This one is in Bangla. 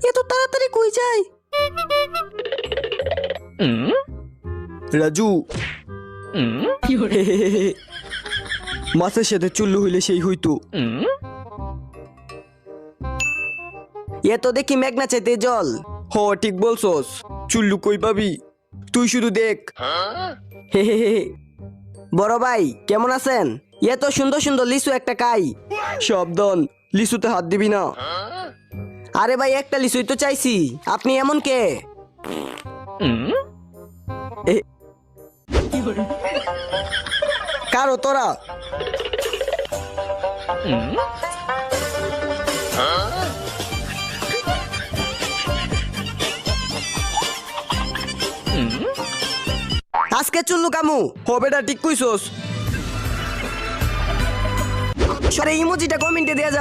এত তাড়াতাড়ি কই যায়? রাজু মাছের সাথে চুল্লু হইলে সেই হইতো। এ তো দেখি মেঘনা চাইতে জল। হ ঠিক বলছস, চুল্লু কই পাবি? তুই শুধু দেখ। হে হে হে। বড় ভাই কেমন আছেন? এত সুন্দর সুন্দর লিচু একটা খাই। সাবধান, লিচুতে হাত দিবি না। আরে ভাই একটা লিচুই তো চাইছি, আপনি এমন কে? কারো তোরা আজকে চুল্লু কামু। হবে না, ঠিক কইছস। সরে ইমোজিটা কমেন্টে দেয়া যাও।